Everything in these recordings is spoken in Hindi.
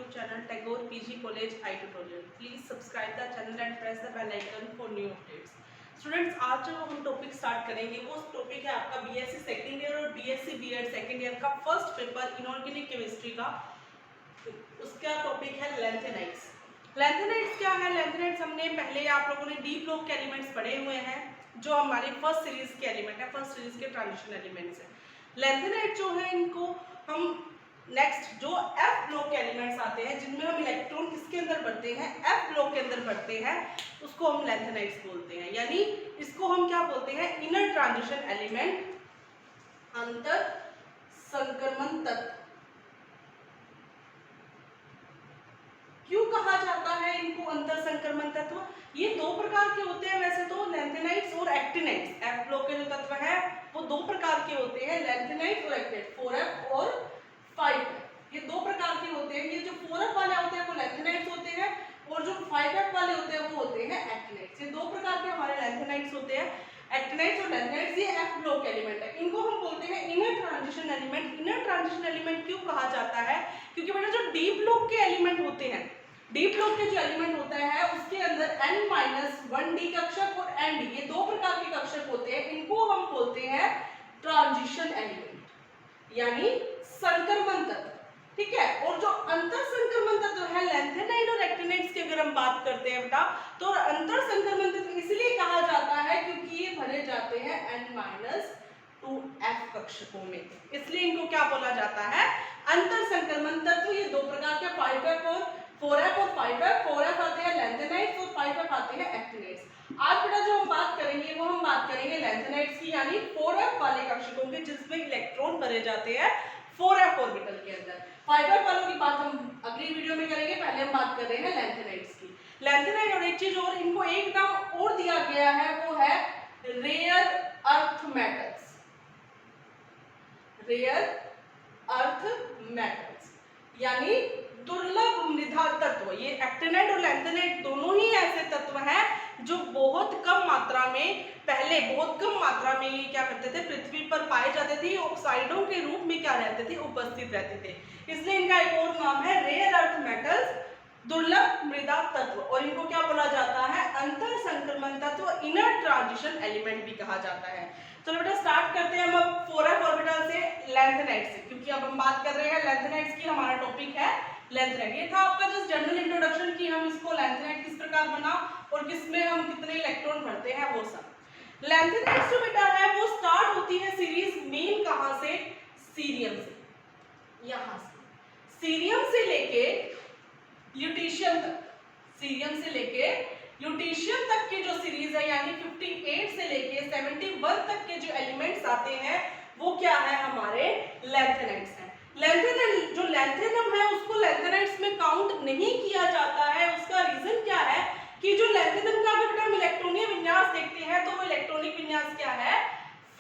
YouTube channel Tagore PG College I Tutorial. Please subscribe the channel and press the bell icon for new updates. Students, आज जो हम टॉपिक स्टार्ट करेंगे वो टॉपिक है आपका बीएससी सेकेंड ईयर और बीएससी बीएड सेकेंड ईयर का फर्स्ट पेपर इनऑर्गेनिक केमिस्ट्री का। उसका टॉपिक है लैंथेनाइड्स। लैंथेनाइड्स क्या है? लैंथेनाइड्स हमने पहले आप लोगों ने डी ब्लॉक के एलिमेंट्स पढ़े हुए हैं, जो हमारी फर्स्ट सीरीज के एलिमेंट है, फर्स्ट सीरीज के ट्रांजिशन एलिमेंट्स है। लैंथेनाइड जो है इनको हम नेक्स्ट जो एफ ब्लॉक के एलिमेंट्स आते हैं जिनमें हम इलेक्ट्रॉन किसके अंदर बढ़ते हैं, एफ ब्लॉक के अंदर बढ़ते हैं, उसको हम लैंथेनाइड्स बोलते हैं। यानी इसको हम क्या बोलते हैं? इनर ट्रांजिशन एलिमेंट, अंतर संक्रमण तत्व। क्यों कहा जाता है इनको अंतर संक्रमण तत्व? ये दो प्रकार के होते हैं वैसे तो, लैंथेनाइड्स और एक्टिनाइड्स। एफ ब्लॉक के जो तत्व है वो दो प्रकार के होते हैं, लैंथेनाइड्स और एक्टिनाइड्स, 4f और 5f। ये दो प्रकार के होते हैं। ये जो 4f वाले होते हैं वो लैंथेनाइड्स होते हैं और जो 5f वाले होते हैं वो होते हैं एक्टिनाइड्स। ये दो प्रकार के हमारे लैंथेनाइड्स होते हैं, एक्टिनाइड्स और लैंथेनाइड्स। ये एफ ब्लॉक के एलिमेंट है, इनको हम बोलते हैं inner transition element. Inner transition element क्यों कहा जाता है? क्योंकि बेटा जो डी ब्लॉक के एलिमेंट होते हैं, डी ब्लॉक के जो एलिमेंट होता है उसके अंदर n-1d कक्षक और n-d, ये दो प्रकार के कक्षक होते हैं। इनको हम बोलते हैं ट्रांजिशन एलिमेंट यानी संक्रमण तत्व। ठीक है। और जो अंतर संक्रमण तत्व है लैंथेनाइड और एक्टिनाइड्स की अगर हम बात करते हैं बेटा, तो अंतर संक्रमण तत्व इसलिए कहा जाता है क्योंकि ये भरे जाते हैं n-2f कक्षकों में, इसलिए इनको क्या बोला जाता है? अंतर संक्रमण तत्व। ये दो प्रकार के 5f और 4f और 5f। 4f आते हैं लैंथेनाइड्स और 5f आते हैं एक्टिनाइड्स। आज बेटा जो हम बात करेंगे वो हम बात करेंगे लैंथेनाइड्स की, यानी 4f वाले कक्षकों की जिसमें इलेक्ट्रॉन भरे जाते हैं 4f ऑर्बिटल के अंदर। 5f वालों की बात हम अगली वीडियो में करेंगे, पहले हम बात कर रहे हैं लैंथेनाइड्स की। लैंथेनाइड और एक चीज और, इनको एक नाम और दिया गया है, वो है rare earth metals. Rare earth metals यानी दुर्लभ मृदा तत्व। ये एक्टिनाइड और लैंथेनाइड दोनों ही ऐसे तत्व हैं जो बहुत कम मात्रा में, पहले बहुत कम मात्रा में ये क्या करते थे, पृथ्वी पर पाए जाते थे, ऑक्साइडों के रूप में क्या रहते थे, उपस्थित रहते थे। इसलिए इनका एक और नाम है रेयर अर्थ मेटल्स, दुर्लभ मृदा तत्व, और इनको क्या बोला जाता है? अंतर संक्रमण तत्व, इनर ट्रांजिशन एलिमेंट भी कहा जाता है। चलो बेटा स्टार्ट करते हैं हम अब 4f ऑर्बिटल से, लैंथेनाइड से, क्योंकि अब हम बात कर रहे हैं लैंथेनाइड्स की, हमारा टॉपिक है लैंथेनाइड। ये था आपका जस्ट जनरल इंट्रोडक्शन की हम इसको लैंथेनाइड किस प्रकार बना और किसमें हम कितने इलेक्ट्रॉन भरते हैं वो सब। लैंथेनाइड्स जो बेटा है वो स्टार्ट होती है सीरीज मेन कहां से? सीरियम से, यहां से सीरियम से लेके ल्यूटीशियम तक, सीरियम से लेके ल्यूटीशियम तक की जो सीरीज है, यानी 58 से लेके 71 तक के जो एलिमेंट्स आते हैं वो क्या है? हमारे लैंथेनाइड्स हैं। लैंथेनाइड जो लैंथेनम है उसको लैंथेनाइड्स में काउंट नहीं किया जाता है। उसका रीजन क्या है कि जो लैंथेनम का अगर हम इलेक्ट्रॉनिक विन्यास देखते हैं तो वो इलेक्ट्रॉनिक विन्यास क्या है?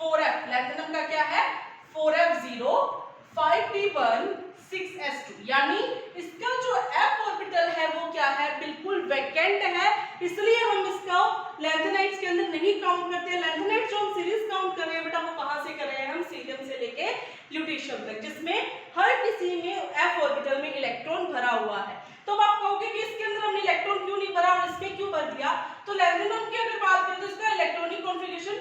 4f। लैंथेनम का क्या है? 4f0 5p1 6s2, यानी इसका जो f ऑर्बिटल है वो क्या है? बिल्कुल वैकेंट है, इसलिए हम इसका लैंथेनाइड्स के अंदर नहीं काउंट करते हैं। लैंथेनाइड्स जो हम सीरीज काउंट कर रहे हैं बेटा वो कहां से कर रहे हैं? हम सीरियम से लेके ल्यूटीशियम तक, जिसमें हर किसी में f ऑर्बिटल में इलेक्ट्रॉन भरा हुआ है। तो अब आप कहोगे कि इसके अंदर हमने इलेक्ट्रॉन क्यों नहीं भरा और इसमें क्यों भर दिया? तो लैंथेनम की अगर बात करें तो इसका इलेक्ट्रॉनिक कॉन्फ़िगरेशन,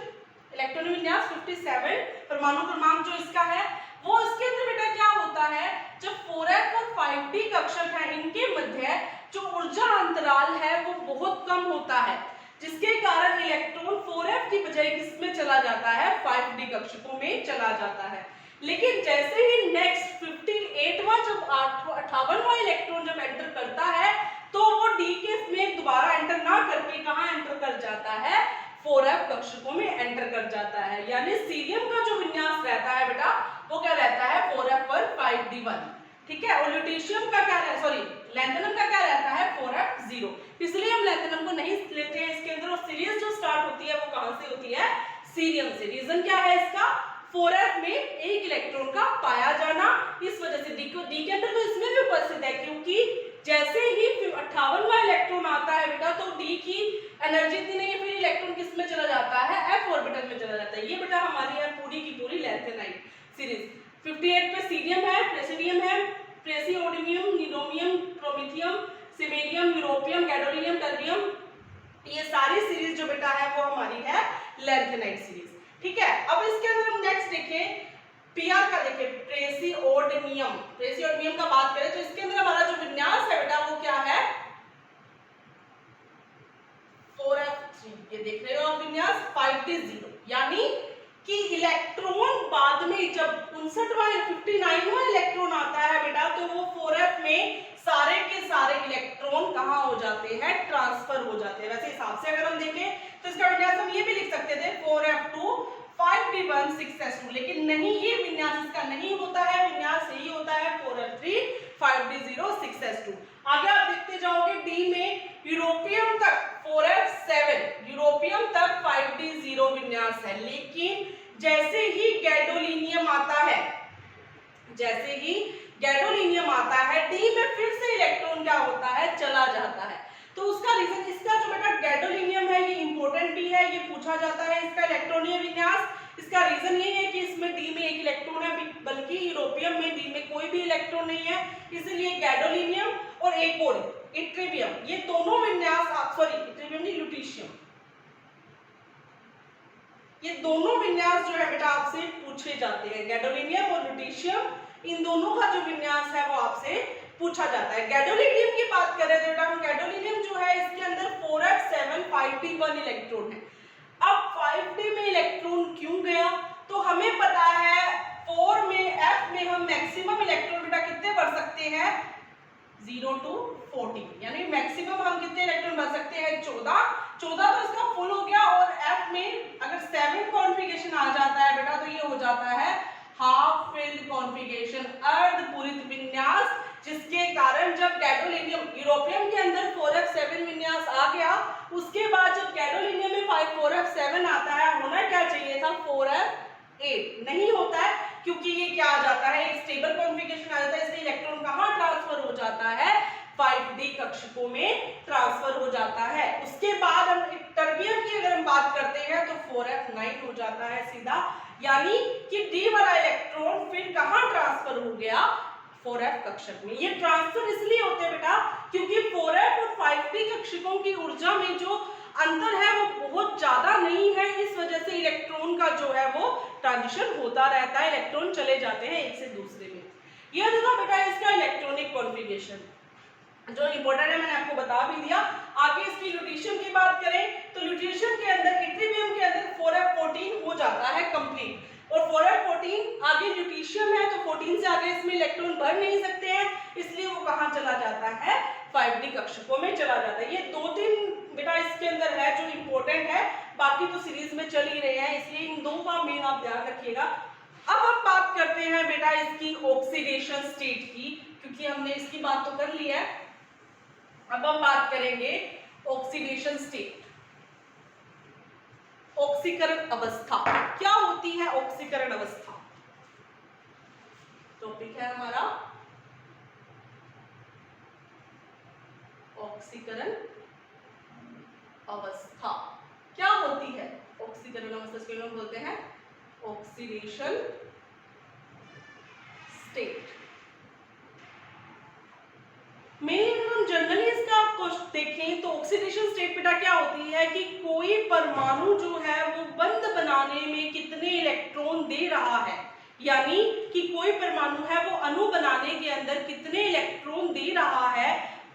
इलेक्ट्रॉनिक विन्यास 57, परमाणु क्रमांक जो इसका है वो, इसके अंदर बेटा क्या होता है, जब 4f और 5d कक्षक है इनके मध्य जो ऊर्जा अंतराल है वो बहुत कम होता है, जिसके कारण इलेक्ट्रॉन 4f की बजाय किसमें चला जाता है? 5d कक्षकों में चला जाता है। लेकिन जैसे ही नेक्स्ट 58वां जब 58वां इलेक्ट्रॉन जब एंटर करता है तो वो d के में दोबारा एंटर ना करके कहां एंटर कर जाता है? 4f कक्षकों में एंटर कर जाता है। यानी सीरियम का जो विन्यास रहता है बेटा वो क्या रहता है? 4f1 5d1। ठीक है। और ल्यूटीशियम का क्या रहता है, सॉरी लैंथेनम का क्या रहता है? 4f0। इसलिए हम लैंथेनम को नहीं लेते हैं इसके अंदर, और सीरीज जो स्टार्ट होती है वो कहां से होती है? सीरियम से। रीजन क्या है इसका? 4f में एक इलेक्ट्रॉन का पाया जाना, इस वजह से डी के अंदर तो इसमें भी उपस्थित है, क्योंकि जैसे ही 58वां इलेक्ट्रॉन आता है बेटा तो डी की एनर्जी इतनी नहीं है, फिर इलेक्ट्रॉन किस में चला जाता है? f ऑर्बिटल में चला जाता है। ये बेटा हमारी है पूरी की पूरी लैंथेनाइड सीरीज। 58 पे सीरियम है, प्रेसिडियम है, praseodymium, neodymium, promethium, samarium, europium, gadolinium, terbium, ये सारी सीरीज जो बेटा है वो हमारी है लैंथेनाइट सीरीज। ठीक है, अब इसके अंदर हम नेक्स्ट देखें पीआर का, देखें प्रेसियोडियम। प्रेसियोडियम का बात करें तो इसके अंदर हमारा जो विन्यास है बेटा वो क्या है 4f3। ये देख रहे हो आप विन्यास 5d0, यानी कि इलेक्ट्रॉन बाद में जब 59वां इलेक्ट्रॉन आता है बेटा तो वो 4f में सारे के सारे इलेक्ट्रॉन कहाँ हो जाते हैं, ट्रांसफर हो जाते हैं। वैसे हिसाब से अगर हम देखें तो इसका विन्यास हम ये भी लिख सकते थे 4f2 5d1 6s2, लेकिन नहीं, ये विन्यास इसका नहीं होता है, विन्यास यही होता है 4f3 5d0 6s2। आगे आप देखते जाओगे डी में यूरोपियम तक 4f7, यूरोपियम तक 5d0 विन्यास है, लेकिन जैसे ही गैडोलिनियम आता है, जैसे ही गैडोलिनियम आता है डी में फिर से इलेक्ट्रॉन क्या होता है, चला जाता है। तो उसका रीजन, इसका जो बेटा गैडोलिनियम है ये इंपॉर्टेंट भी है, ये पूछा जाता है इसका इलेक्ट्रॉनीय विन्यास। इसका रीजन ये है कि इसमें डी में एक इलेक्ट्रॉन है, बल्कि यूरोपियम में डी में कोई भी इलेक्ट्रॉन नहीं है, इसलिए गैडोलिनियम और एक और इट्रिबियम, ये दोनों विन्यास, सॉरी इट्रिबियम नहीं ल्यूटीशियम, ये दोनों विन्यास जो है बेटा आपसे पूछे जाते हैं। गैडोलिनियम और ल्यूटीशियम, इन दोनों का जो विन्यास है वो आपसे पूछा जाता है। गैडोलिनियम की बात करें तो बेटा हम गैडोलिनियम जो है इसके अंदर 4f7 5d1 इलेक्ट्रॉन है। अब 5d में इलेक्ट्रॉन क्यों गया, तो हमें पता है 4 में f में हम मैक्सिमम इलेक्ट्रॉन बेटा कितने भर सकते हैं 0 to 14, यानी मैक्सिमम हम कितने इलेक्ट्रॉन भर सकते हैं 14 तो इसका फुल हो गया। और f में अगर 7 कॉन्फ़िगरेशन आ जाता है बेटा तो ये हो जाता है हाफ फिल्ड कॉन्फ़िगरेशन, अर्धपूरित विन्यास, जिसके कारण जब गैडोलिनियम यूरोपियम के अंदर 4f7 विन्यास आ गया, उसके बाद जब गैडोलिनियम में 4f7 आता है, होना क्या चाहिए था 4f8, नहीं होता है क्योंकि ये क्या आ जाता है एक स्टेबल कॉन्फ़िगरेशन आ जाता है, इसलिए इलेक्ट्रॉन कहाँ ट्रांसफर हो जाता है 5d कक्षकों में ट्रांसफर हो जाता है। उसके बाद हम टर्बियम की अगर हम बात करते हैं तो 4f9 हो जाता है सीधा, यानी कि d वाला इलेक्ट्रॉन फिर कहाँ ट्रांसफर हो गया 4f कक्षक में। ये ट्रांसफर इसलिए होते हैं बेटा क्योंकि 4f और 5d कक्षकों की ऊर्जा में जो अंतर है वो बहुत ज्यादा नहीं है, इस वजह से इलेक्ट्रॉन का जो है वो ट्रांजिशन होता रहता है, इलेक्ट्रॉन चले जाते हैं एक से दूसरे में। ये देखो बेटा इसका इलेक्ट्रॉनिक कॉन्फ़िगरेशन जो इंपॉर्टेंट है मैंने आपको बता भी दिया। आगे इसकी ल्यूटीशियम की बात करें तो ल्यूटीशियम के अंदर इट्रिबियम के अंदर 4f14 हो जाता है कंप्लीट, और 4f14 आगे ल्यूटीशियम है तो 14 से आगे इसमें इलेक्ट्रॉन भर नहीं सकते हैं, इसलिए वो कहाँ चला जाता है 5d कक्षकों में चला जाता है। ये 2-3 बेटा इसके अंदर है जो इंपॉर्टेंट है, बाकी तो सीरीज में चल ही रहे हैं, इसलिए इन दो का मेन आप ध्यान रखिएगा। अब हम बात करते हैं बेटा इसकी ऑक्सीडेशन स्टेट की, क्योंकि हमने इसकी बात तो कर ली है। अब हम बात करेंगे ऑक्सीडेशन स्टेट, ऑक्सीकरण अवस्था। क्या होती है ऑक्सीकरण अवस्था, टॉपिक है हमारा ऑक्सीकरण अवस्था। क्या होती है ऑक्सीकरण अवस्था, इसको हम बोलते हैं ऑक्सीडेशन स्टेट। मेनली अगर हम जनरली इसका देखें तो ऑक्सीडेशन स्टेट बेटा क्या होती है कि कोई परमाणु जो है वो बंध बनाने में कितने इलेक्ट्रॉन दे रहा है, यानी कि कोई परमाणु है वो अणु बनाने के अंदर कितने इलेक्ट्रॉन दे रहा है,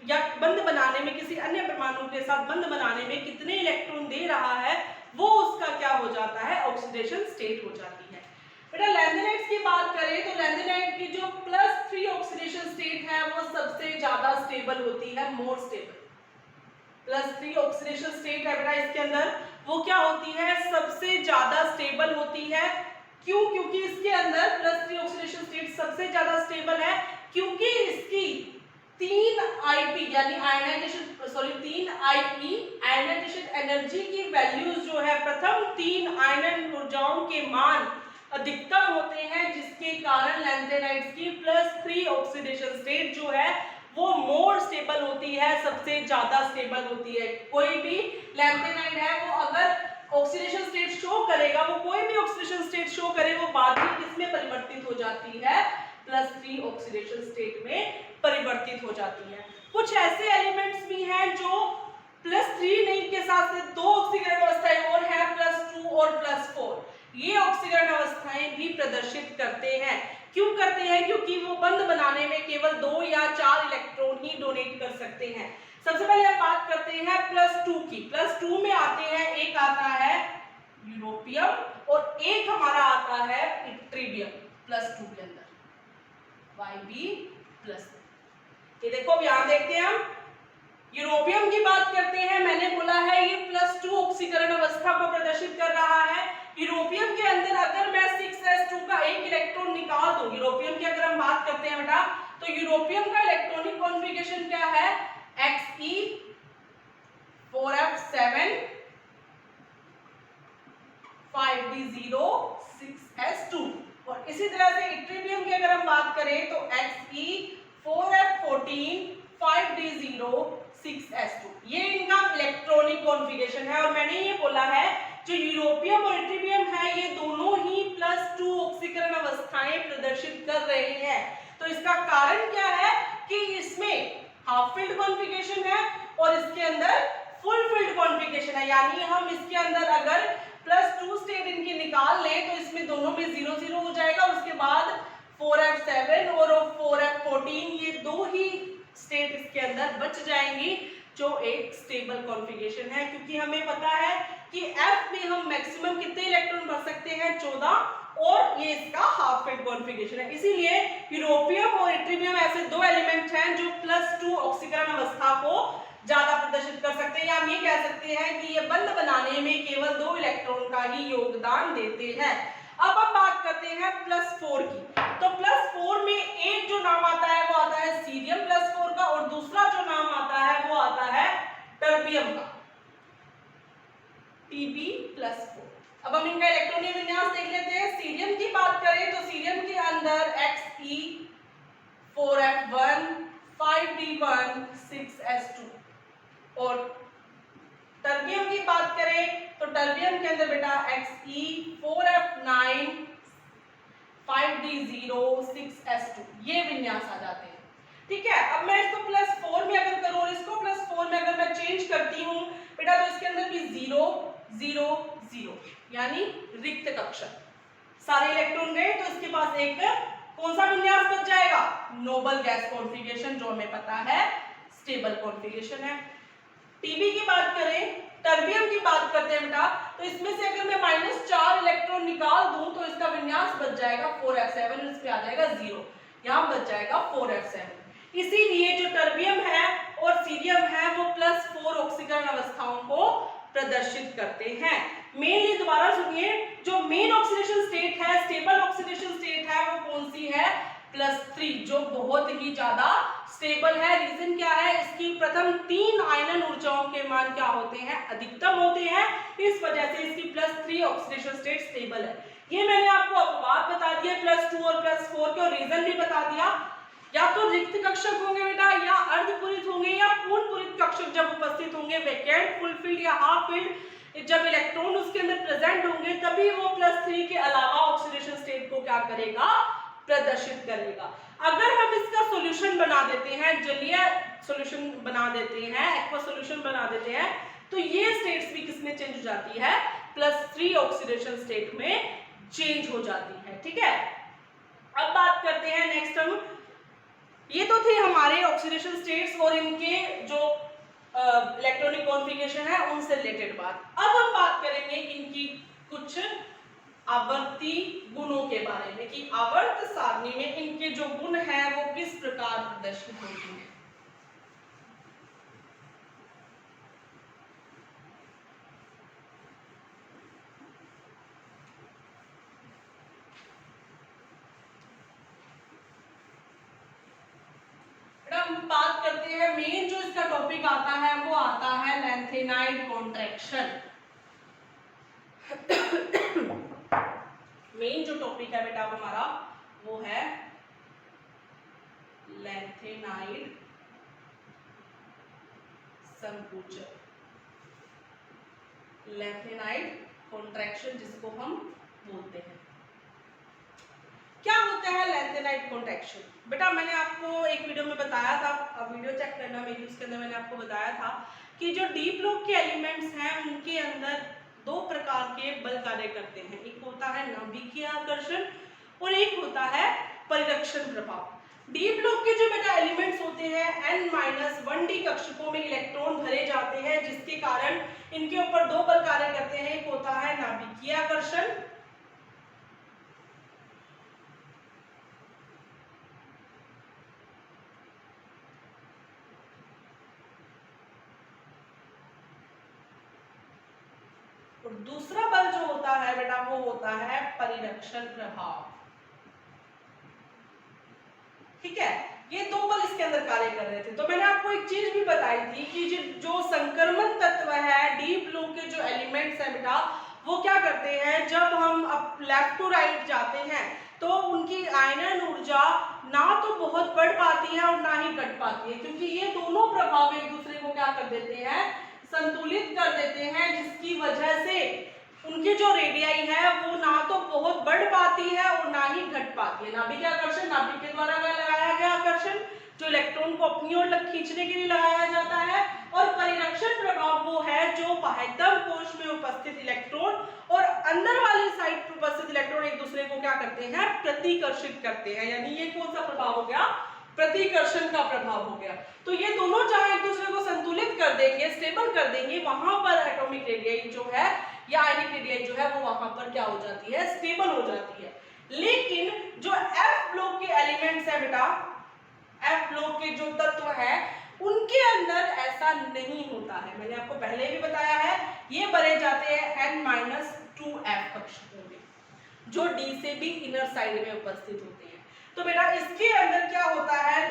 या बंध बनाने में किसी अन्य परमाणु के साथ बंध बनाने में कितने इलेक्ट्रॉन दे रहा है, वो उसका क्या हो जाता है ऑक्सीडेशन स्टेट हो जाती है। बेटा लैंथेनाइट्स की बात करें तो लैंथेनाइट की जो +3 ऑक्सीडेशन स्टेट है वो सबसे ज्यादा स्टेबल होती है, मोर स्टेबल। +3 ऑक्सीडेशन स्टेट है बेटा इसके अंदर, वो क्या होती है सबसे ज्यादा स्टेबल होती है। क्यों? क्योंकि इसके अंदर +3 ऑक्सीडेशन स्टेट सबसे ज्यादा स्टेबल है क्योंकि इसकी 3 IP यानी ionization, sorry 3 IE ionization energy की वैल्यूज जो है प्रथम 3 आयनन ऊर्जाओं के मान अधिकतम होते हैं, जिसके कारण लैंथेनाइट्स की +3 ऑक्सीडेशन स्टेट जो है वो मोर स्टेबल होती है, सबसे ज्यादा स्टेबल होती है। कोई भी लैंथेनाइट है वो अगर ऑक्सीडेशन स्टेट शो करेगा, वो कोई भी ऑक्सीडेशन स्टेट शो करे, वो बाद में किसमें परिवर्तित हो जाती है +3 ऑक्सीडेशन स्टेट में परिवर्तित हो जाती है। कुछ ऐसे एलिमेंट्स भी हैं जो +3 नहीं के साथ से 2 ऑक्सीकरण अवस्थाएं और है +2 और +4, ये ऑक्सीकरण अवस्थाएं भी प्रदर्शित करते हैं। क्यों करते हैं? क्योंकि वो बंध बनाने में केवल 2 या 4 इलेक्ट्रॉन ही डोनेट कर सकते हैं। सबसे पहले हम बात करते हैं +2 की। +2 में आते हैं, एक आता है यूरोपियम और एक हमारा आता है इट्रीबियम +2 के अंदर, Yb+। ये देखो अब यहां देखते हैं हम यूरोपियम की बात करते हैं। मैंने बोला है ये +2 ऑक्सीकरण अवस्था को प्रदर्शित कर रहा है। यूरोपियम के अंदर अगर मैं 6s2 का एक इलेक्ट्रॉन निकाल दूं, यूरोपियम की अगर हम बात करते हैं बेटा, तो यूरोपियम का इलेक्ट्रॉनिक कॉन्फ़िगरेशन क्या है? Xe 4f7 5d0 6s2। और इसी तरह से इट्रीबियम की अगर हम बात करें तो Xe 4f14 5d0 6s2। ये इनका इलेक्ट्रॉनिक कॉन्फ़िगरेशन है। और मैंने ये बोला है जो यूरोपियम और इट्रीबियम है ये दोनों ही +2 ऑक्सीकरण अवस्थाएं प्रदर्शित कर रहे हैं। तो इसका कारण क्या है कि इसमें हाफ फील्ड कॉन्फ़िगरेशन है और इसके अंदर फुल फील्ड कॉन्फ़िगरेशन है। यानी हम इसके अंदर अगर +2 स्टेट इनकी निकाल लें तो इसमें दोनों में 0 0 हो जाएगा। उसके बाद 4f7 और 4f14 ये दो ही स्टेट इसके अंदर बच जाएंगी जो एक स्टेबल कॉन्फ़िगरेशन है। क्योंकि हमें पता है कि F में हम मैक्सिमम कितने इलेक्ट्रॉन भर सकते हैं? 14, और ये इसका हाफ फील्ड कॉन्फ़िगरेशन है। इसीलिए यूरोपियम और इट्रीबियम ऐसे दो एलिमेंट हैं जो +2 ऑक्सीकरण अवस्था को ज्यादा प्रदर्शित कर सकते हैं। या हम ये कह सकते हैं कि ये बंध बनाने में केवल 2 इलेक्ट्रॉन का ही योगदान देते हैं। अब हम बात करते हैं +4 की। तो +4 में एक जो नाम आता है वो आता है सीरियम +4 का, और दूसरा जो नाम आता है वो आता है टर्बियम का, Tb+4। अब हम इनका इलेक्ट्रॉनिक विन्यास देख लेते हैं। सीरियम की बात करें तो सीरियम के अंदर Xe 4f1 5d1 6s2। और टर्बियम की बात करें तो टर्बियम के अंदर बेटा Xe 4f9 5d0 6s2, ये विन्यास आ जाते हैं। ठीक है, अब मैं इसको +4 में अगर करूं और इसको +4 में अगर मैं चेंज करती हूं बेटा तो इसके अंदर भी 0 0 0 यानी रिक्त कक्षक, सारे इलेक्ट्रॉन गए तो इसके पास एक कौन सा विन्यास बच जाएगा? नोबल गैस कॉन्फ़िगरेशन, जो हमें पता है स्टेबल कॉन्फ़िगरेशन है। टीबी की बात करें, टर्बियम की बात करते हैं बेटा, तो इसमें से अगर मैं -4 इलेक्ट्रॉन निकाल दूं तो इसका विन्यास बच जाएगा 4f7, इस पे आ जाएगा 0, यहां बच जाएगा 4f7। इसीलिए जो टर्बियम है और सीरियम है वो +4 ऑक्सीकरण अवस्थाओं को प्रदर्शित करते हैं। मेनली दोबारा सुनिए, जो मेन ऑक्सीडेशन स्टेट है, स्टेबल ऑक्सीडेशन स्टेट है, वो कौन सी है? +3, जो बहुत ही ज्यादा स्टेबल है। रीजन क्या है? इसकी प्रथम 3 आयनन ऊर्जाओं के मान क्या होते हैं? अधिकतम होते हैं। इस वजह से इसकी +3 ऑक्सीडेशन स्टेट स्टेबल है। ये मैंने आपको अपवाद बता दिया +2 और +4 के, और रीजन भी बता दिया। या तो रिक्त कक्षक होंगे बेटा, या अर्धपूरित होंगे, या पूर्ण पूरित कक्षक जब उपस्थित होंगे, वैकेंट, फुलफिल्ड या हाफ फिल्ड, जब इलेक्ट्रॉन उसके अंदर प्रेजेंट होंगे तभी वो +3 के अलावा ऑक्सीडेशन स्टेट को क्या करेगा? प्रदर्शित करेगा। अगर हम इसका सॉल्यूशन बना देते हैं, जलीय सॉल्यूशन बना देते हैं, एक्वा सॉल्यूशन बना देते हैं, तो ये स्टेट्स भी किसमें चेंज हो जाती है? +3 ऑक्सीडेशन स्टेट में चेंज हो जाती है। ठीक है, अब बात करते हैं नेक्स्ट हम, ये तो थे हमारे ऑक्सीडेशन स्टेट्स और इनके जो इलेक्ट्रॉनिक कॉन्फ़िगरेशन है उनसे रिलेटेड बात। अब हम बात करेंगे इनकी कुछ आवर्ती गुणों के बारे में कि आवर्त सारणी में इनके जो गुण हैं वो किस प्रकार प्रदर्शित होते हैं। हम बात करते हैं, मेन जो इसका टॉपिक आता है वो आता है लैंथेनाइड कॉन्ट्रैक्शन। मेन जो टॉपिक है बेटा हमारा वो है लैंथेनाइड संकुचन, लैंथेनाइड कॉन्ट्रैक्शन जिसको हम बोलते हैं। क्या होता होता है लैंथेनाइट कॉन्ट्रैक्शन? बेटा मैंने आपको एक वीडियो में बताया था, अब वीडियो चेक करना मेरी, उसके अंदर मैंने आपको बताया था कि जो डी ब्लॉक के एलिमेंट्स हैं उनके अंदर दो प्रकार के बल कार्य करते हैं, एक होता है नाभिकीय आकर्षण और एक होता है परिरक्षण प्रभाव। डी ब्लॉक के जो बेटा एलिमेंट्स होते हैं n-1d कक्षकों में इलेक्ट्रॉन भरे जाते हैं, जिसके कारण इनके ऊपर दो बल कार्य करते हैं, एक होता है नाभिकीय आकर्षण और दूसरा बल जो होता है बेटा वो होता है परिरक्षण प्रभाव। ठीक है, ये दो बल इसके अंदर कार्य कर रहे थे। तो मैंने आपको एक चीज भी बताई थी कि जो संक्रमण तत्व है डी ब्लॉक के जो एलिमेंट्स है बेटा वो क्या करते हैं, जब हम अब लेफ्ट टू राइट जाते हैं तो उनकी आयनन ऊर्जा ना तो बहुत बढ़ पाती है और ना ही घट पाती है, क्योंकि ये दोनों प्रभाव एक दूसरे को क्या कर देते हैं, संतुलित कर देते हैं, जिसकी वजह से उनकी जो रेडियाई है वो ना तो बहुत बढ़ पाती है और ना ही घट पाती है। नाभिकीय आकर्षण नाभिक के द्वारा लगाया गया आकर्षण जो इलेक्ट्रॉन को अपनी ओर खींचने के लिए लगाया जाता है, और परिरक्षण प्रभाव वो है जो बाह्यतम कोश में उपस्थित इलेक्ट्रॉन और अंदर वाली साइड पर उपस्थित इलेक्ट्रॉन एक दूसरे को क्या करते हैं, प्रतिकर्षित करते हैं। यानी ये कौन सा प्रभाव हो गया, प्रतिकर्षण का प्रभाव हो गया। तो ये दोनों जहां एक दूसरे को संतुलित कर देंगे, स्टेबल कर देंगे, वहां पर एटॉमिक रेडियाई जो है या आयनिक रेडियाई जो है वो वहां पर क्या हो जाती है, स्टेबल हो जाती है। लेकिन जो एफ ब्लॉक के एलिमेंट्स है बेटा, एफ ब्लॉक के जो तत्व है उनके अंदर ऐसा नहीं होता है। मैंने आपको पहले भी बताया है, ये भरे जाते हैं n-2f कक्षकों में जो d से भी इनर साइड में उपस्थित होते हैं। तो बेटा इसके अंदर क्या होता है,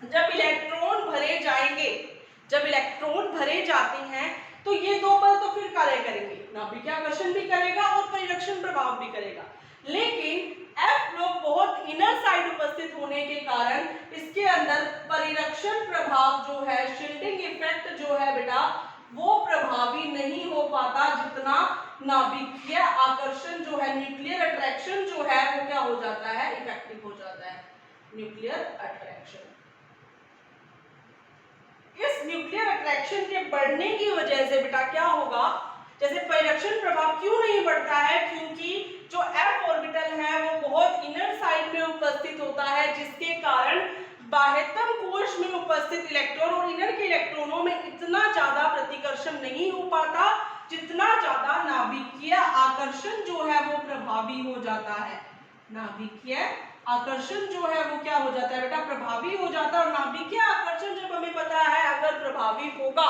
जब इलेक्ट्रॉन भरे जाएंगे, जब इलेक्ट्रॉन भरे जाते हैं तो ये दो बल तो फिर कार्य करेंगे, नाभिकीय आकर्षण भी करेगा और परिरक्षण प्रभाव भी करेगा। लेकिन F ब्लॉक बहुत इनर साइड उपस्थित होने के कारण इसके अंदर परिरक्षण प्रभाव जो है, शील्डिंग इफेक्ट जो है बेटा वो प्रभावी नहीं हो पाता, जितना नाभिकीय आकर्षण जो है, न्यूक्लियर अट्रैक्शन जो है वो क्या हो जाता है, इफेक्टिव हो जाता है, न्यूक्लियर अट्रैक्शन। इस न्यूक्लियर अट्रैक्शन के बढ़ने की वजह से बेटा क्या होगा, जैसे परिरक्षण प्रभाव क्यों नहीं बढ़ता है, क्योंकि जो f ऑर्बिटल है वो बहुत इनर साइड में उपस्थित होता है, जिसके कारण बाह्यतम कोश में उपस्थित इलेक्ट्रॉन और इनर के इलेक्ट्रॉनों में इतना ज्यादा प्रतिकर्षण नहीं हो पाता, जितना ज्यादा नाभिकीय आकर्षण जो है वो प्रभावी हो जाता है। नाभिकीय आकर्षण जो है वो क्या हो जाता है बेटा, प्रभावी हो जाता है। और नाभिकीय आकर्षण जब हमें पता है अगर प्रभावी होगा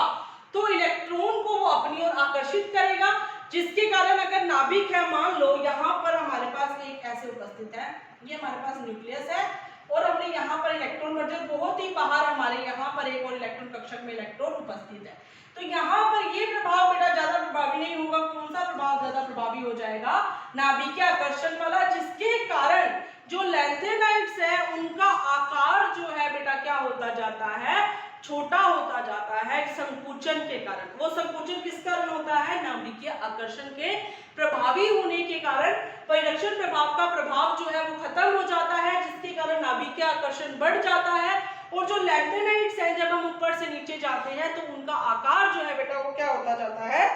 तो इलेक्ट्रॉन को वो अपनी ओर आकर्षित करेगा, जिसके कारण अगर नाभिक है, मान लो यहाँ पर हमारे पास एक ऐसे उपस्थित है, ये हमारे पास न्यूक्लियस है और हमने यहाँ पर इलेक्ट्रॉन भर, बहुत ही बाहर हमारे यहाँ पर एक और इलेक्ट्रॉन कक्षक में इलेक्ट्रॉन उपस्थित है, तो यहाँ पर ये प्रभाव बेटा ज्यादा प्रभावी नहीं होगा। कौन सा प्रभाव ज्यादा प्रभावी हो जाएगा, नाभिकीय आकर्षण वाला, जिसके कारण जो लैंथेनाइड्स है उनका आकार जो है बेटा क्या होता जाता है, छोटा होता जाता है संकुचन के कारण। वो संकुचन किस कारण होता है, नाभिकीय आकर्षण के प्रभावी होने के कारण परिरक्षण प्रभाव का प्रभाव जो है वो खत्म हो जाता है, जिसके कारण नाभिकीय आकर्षण बढ़ जाता है। और जो लैंथेनाइड्स हैं जब हम ऊपर से नीचे जाते हैं तो उनका आकार जो है बेटा वो क्या होता जाता है,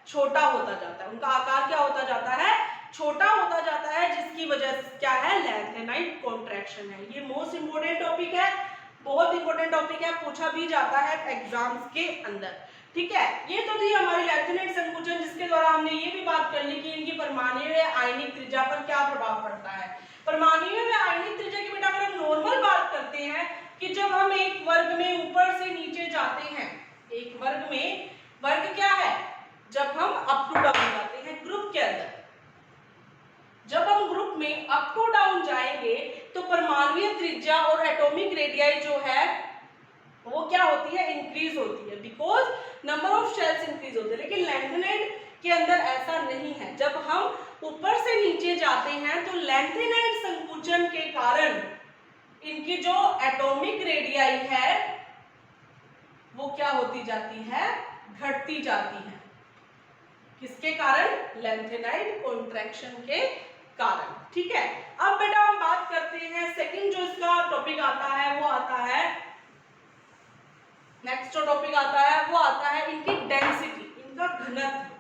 छोटा होता जाता है। उनका आकार क्या होता जाता है, छोटा होता जाता है, जिसकी वजह से क्या है, लैंथेनाइट कॉन्ट्रैक्शन है। ये मोस्ट इंपोर्टेंट टॉपिक है, बहुत इंपोर्टेंट टॉपिक है, पूछा भी जाता है एग्जाम्स के अंदर। ठीक है, ये तो थी हमारी लैंथेनाइट संकुचन, जिसके द्वारा हमने ये भी बात कर ली कि इनकी परमाणु आयनिक त्रिज्या पर क्या प्रभाव पड़ता है। परमाणु आयनिक त्रिज्या की बेटा अगर हम नॉर्मल बात करते हैं कि जब हम एक वर्ग में ऊपर से नीचे जाते हैं, एक वर्ग में, वर्ग क्या है, जब हम अप टू डाउन जाते हैं ग्रुप के अंदर, जब हम ग्रुप में अप टू डाउन जाएंगे तो परमाणुीय त्रिज्या और एटॉमिक रेडियाई जो है वो क्या होती है, इंक्रीज होती है, because number of shells increase होते हैं। लेकिन लैंथेनाइट के अंदर ऐसा नहीं है। जब हम ऊपर से नीचे जाते हैं तो लैंथेनाइट संकुचन के कारण इनकी जो एटॉमिक रेडियाई है वो क्या होती जाती है, घटती जाती है। किसके कारण, लैंथेनाइट कॉन्ट्रैक्शन के कारण। ठीक है, अब बेटा हम बात करते हैं सेकंड जो इसका टॉपिक आता है वो आता है, नेक्स्ट जो टॉपिक आता है वो आता है इनकी डेंसिटी, इनका घनत्व।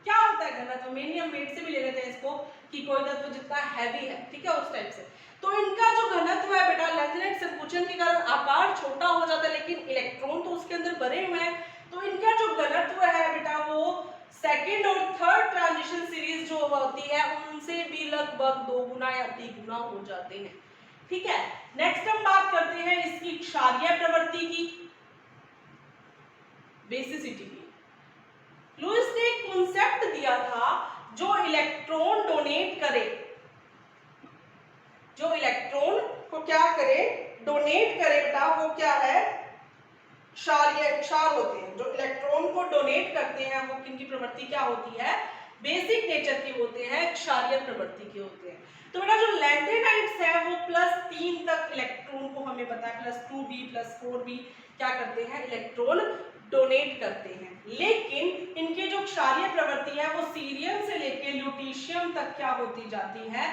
क्या होता है घनत्व? मेनली हम वेट से भी ले लेते हैं इसको कि कोई तत्व जितना हैवी है, ठीक है, उस टाइप से। तो इनका जो घनत्व है बेटा लैंथेनाइड संकुचन के कारण आकार छोटा हो जाता है, लेकिन इलेक्ट्रॉन तो उसके अंदर भरे हुए हैं, तो इनका जो घनत्व है बेटा वो सेकेंड और थर्ड ट्रांजिशन सीरीज जो होती है उनसे भी लगभग 2 गुना या 3 गुना हो जाते हैं। ठीक है, नेक्स्ट हम बात करते हैं इसकी क्षारीय प्रवृत्ति की, बेसिसिटी की। लुईस ने एक कॉन्सेप्ट दिया था, जो इलेक्ट्रॉन डोनेट करे, जो इलेक्ट्रॉन को क्या करे, डोनेट करे बेटा, वो क्या है, क्षार होते हैं। जो इलेक्ट्रॉन को डोनेट करते हैं वो किनकी प्रवृत्ति क्या होती है, बेसिक नेचर के होते हैं, क्षारीय प्रवृत्ति के होते हैं। तो बेटा जो लैंथेनाइड्स है वो +3 तक इलेक्ट्रॉन को, हमें पता है +2b +4b क्या करते हैं, इलेक्ट्रॉन डोनेट करते हैं। लेकिन इनके जो क्षारीय प्रवृत्ति है वो सीरियम से लेके ल्यूटीशियम तक क्या होती जाती है,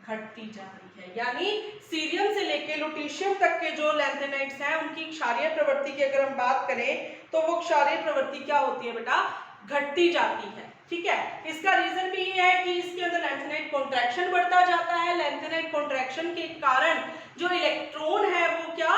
घटती जा रही है। यानी सीरियम से लेके लुटीशियम तक के जो लैंथेनाइड्स हैं उनकी क्षारीय प्रवृत्ति की अगर हम बात करें तो वो क्षारीय प्रवृत्ति क्या होती है बेटा, घटती जाती है। ठीक है, इसका रीजन भी ये है कि इसके अंदर लैंथेनाइड कॉन्ट्रैक्शन बढ़ता जाता है। लैंथेनाइड कॉन्ट्रैक्शन के कारण जो इलेक्ट्रॉन है वो क्या,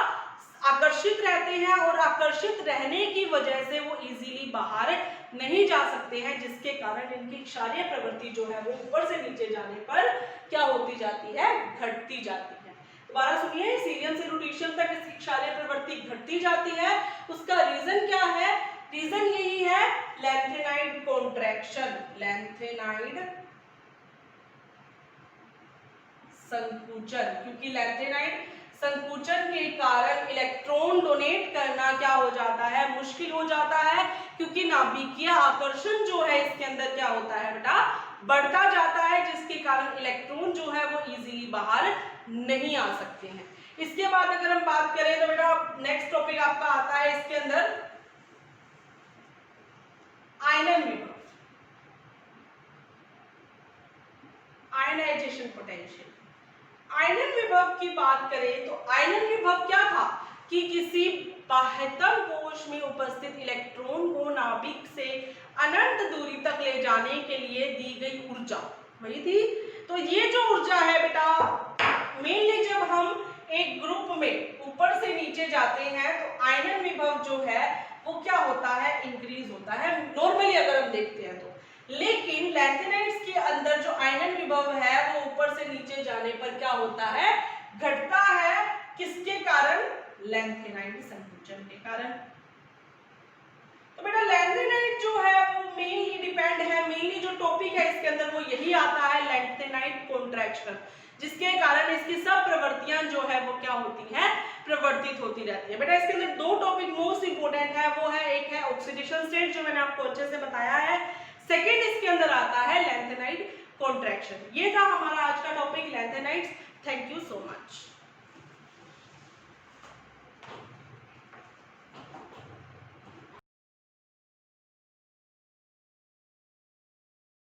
आकर्षित रहते हैं, और आकर्षित रहने की वजह से वो इजीली बाहर नहीं जा सकते हैं, जिसके कारण इनकी क्षारीय प्रवृत्ति जो है वो ऊपर से नीचे जाने पर क्या होती जाती है, घटती जाती है। दोबारा सुनिए, सीरियम से लुटीशियम तक इसकी क्षारीय प्रवृत्ति घटती जाती है। उसका रीजन क्या है, रीजन यही है लैंथेनाइड कॉन्ट्रैक्शन, लैंथेनाइड संकुचन। क्योंकि लैंथेनाइड संकुचन के कारण इलेक्ट्रॉन डोनेट करना क्या हो जाता है, मुश्किल हो जाता है, क्योंकि नाभिकीय आकर्षण जो है इसके अंदर क्या होता है बेटा, बढ़ता जाता है, जिसके कारण इलेक्ट्रॉन जो है वो इजीली बाहर नहीं आ सकते हैं। इसके बाद अगर हम बात करें तो बेटा नेक्स्ट टॉपिक आपका आता है इसके अंदर आयनन विभव, आयनाइजेशन पोटेंशियल। आयनन विभव की बात करें तो आयनन विभव क्या था कि किसी बाह्यतम कोश में उपस्थित इलेक्ट्रॉन को नाभिक से अनंत दूरी तक ले जाने के लिए दी गई ऊर्जा वही थी। तो ये जो ऊर्जा है बेटा, मेनली जब हम एक ग्रुप में ऊपर से नीचे जाते हैं तो आयनन विभव जो है वो क्या होता है, इंक्रीज होता है, नॉर्मली अगर हम देखते हैं तो। लेकिन लैंथेनाइड्स के अंदर जो आयनन विभव है वो ऊपर से नीचे जाने पर क्या होता है, घटता है। किसके कारण, लैंथेनाइड संकुचन के कारण। तो बेटा लैंथेनाइड जो है वो मेनली डिपेंड है, मेनली जो टॉपिक है इसके अंदर वो यही आता है, लैंथेनाइड कॉन्ट्रैक्शन, जिसके कारण इसकी सब प्रवृत्तियां जो है वो क्या होती है, प्रवर्तित होती रहती है। बेटा इसके अंदर 2 टॉपिक मोस्ट इंपोर्टेंट है, वो है एक है ऑक्सीडेशन स्टेट जो मैंने आपको अच्छे से बताया है, सेकेंड इसके अंदर आता है लैंथेनाइड कॉन्ट्रैक्शन। ये था हमारा आज का topic lanthanides. Thank you so much.